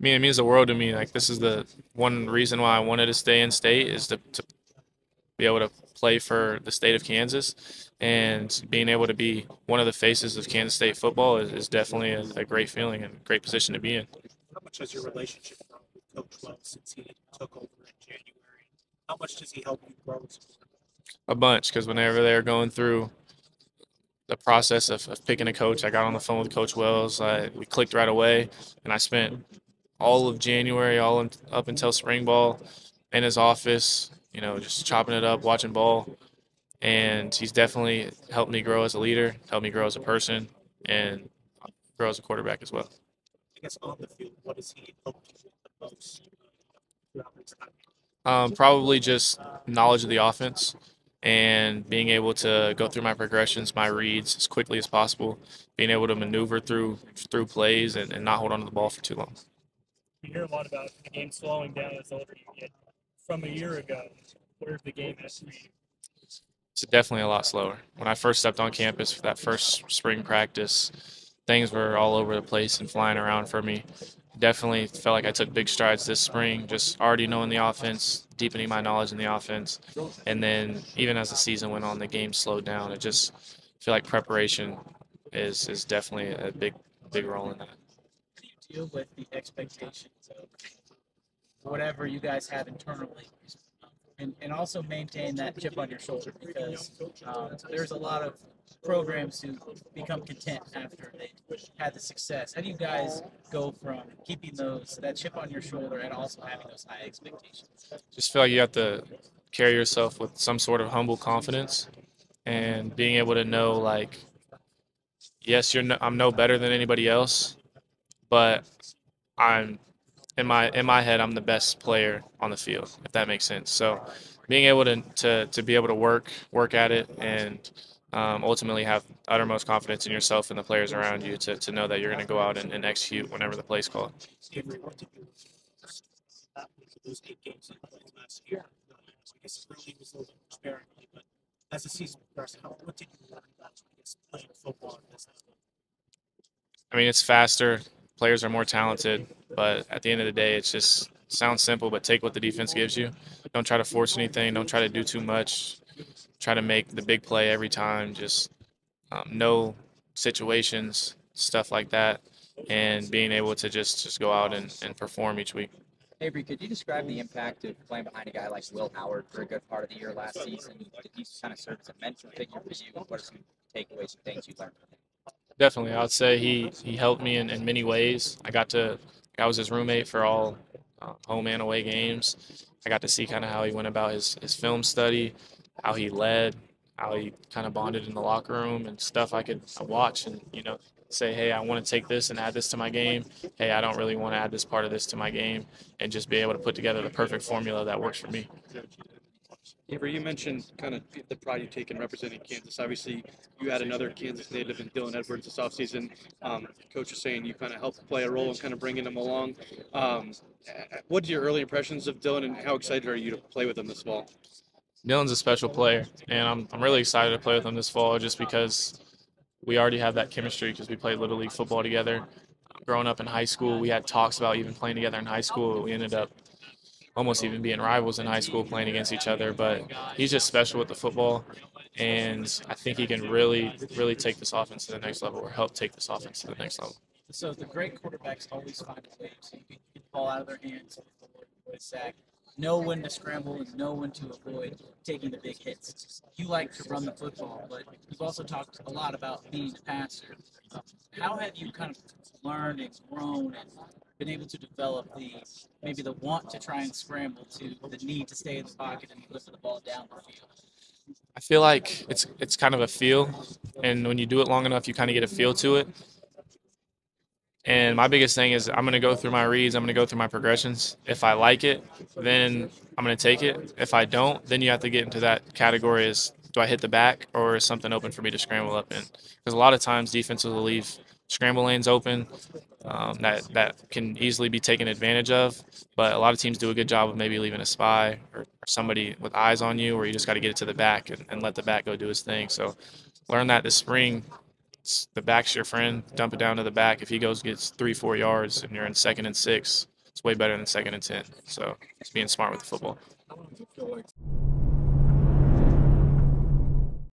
It means the world to me. Like this is the one reason why I wanted to stay in state is to be able to play for the state of Kansas, and being able to be one of the faces of Kansas State football is definitely a great feeling and a great position to be in. How much has your relationship grown with Coach Wells since he took over in January? How much does he help you grow as a player? A bunch, because whenever they're going through the process of picking a coach, I got on the phone with Coach Wells. We clicked right away, and I spent all of January, up until spring ball, in his office, just chopping it up, watching ball. And he's definitely helped me grow as a leader, helped me grow as a person, and grow as a quarterback as well. I guess on the field, what has he helped you with the most throughout his time? Probably just knowledge of the offense and being able to go through my progressions, my reads as quickly as possible, being able to maneuver through plays and not hold on to the ball for too long. You hear a lot about the game slowing down as the older you get. From a year ago, where's the game at for you? It's definitely a lot slower. When I first stepped on campus for that first spring practice, things were all over the place and flying around for me. Definitely felt like I took big strides this spring, just already knowing the offense, deepening my knowledge in the offense. And then even as the season went on, the game slowed down. It just feel like preparation is definitely a big role in that. Do you deal with the expectations of whatever you guys have internally, and also maintain that chip on your shoulder because there's a lot of programs who become content after they had the success. How do you guys go from keeping that chip on your shoulder and also having those high expectations? Just feel like you have to carry yourself with some sort of humble confidence and being able to know like, yes, I'm no better than anybody else, but I'm in my head, I'm the best player on the field, if that makes sense. So being able to be able to work at it and ultimately have uttermost confidence in yourself and the players around you to know that you're going to go out and execute whenever the play's called. Avery, what did you that week of those 8 games that you played last year? I guess early was a little bit more sparingly, but as the season progressed, what did you learn about playing football at this level? I mean, it's faster, players are more talented, but at the end of the day, it's just sounds simple, but take what the defense gives you. Don't try to force anything. Don't try to do too much. Try to make the big play every time. Just know situations, stuff like that, and being able to just go out and perform each week. Avery, could you describe the impact of playing behind a guy like Will Howard for a good part of the year last season? Did he kind of serve as a mentor figure for you? What are some takeaways and things you learned from him? Definitely, I would say he helped me in many ways. I was his roommate for all home and away games. I got to see kind of how he went about his film study, how he led, how he kind of bonded in the locker room and stuff I could watch and say, hey, I want to take this and add this to my game. Hey, I don't really want to add this part of this to my game, and just be able to put together the perfect formula that works for me. Avery, you mentioned kind of the pride you take in representing Kansas. Obviously, you had another Kansas native in Dylan Edwards this offseason. Coach is saying you kind of helped play a role in kind of bringing him along. Um, what's your early impressions of Dylan, and how excited are you to play with him this fall? Dylan's a special player, and I'm really excited to play with him this fall just because we already have that chemistry because we played Little League football together. Growing up in high school, we had talks about even playing together in high school. We ended up almost even being rivals in high school playing against each other, but he's just special with the football, and I think he can really take this offense to the next level or help take this offense to the next level. So the great quarterbacks always find a way to get the ball out of their hands, avoid a sack, know when to scramble, and know when to avoid taking the big hits. You like to run the football, but you've also talked a lot about being a passer. How have you kind of learned and grown and been able to develop maybe the want to try and scramble to the need to stay in the pocket and deliver the ball down the field? I feel like it's kind of a feel, and when you do it long enough, you kind of get a feel to it. And my biggest thing is I'm going to go through my reads. I'm going to go through my progressions. If I like it, then I'm going to take it. If I don't, then you have to get into that category as do I hit the back or is something open for me to scramble up in? Because a lot of times defenses will leave scramble lanes open that can easily be taken advantage of. But a lot of teams do a good job of maybe leaving a spy or somebody with eyes on you, where you just got to get it to the back and let the back go do his thing. So learn that this spring the back's your friend. Dump it down to the back. If he gets 3-4 yards and you're in 2nd and 6, it's way better than 2nd and 10. So it's being smart with the football.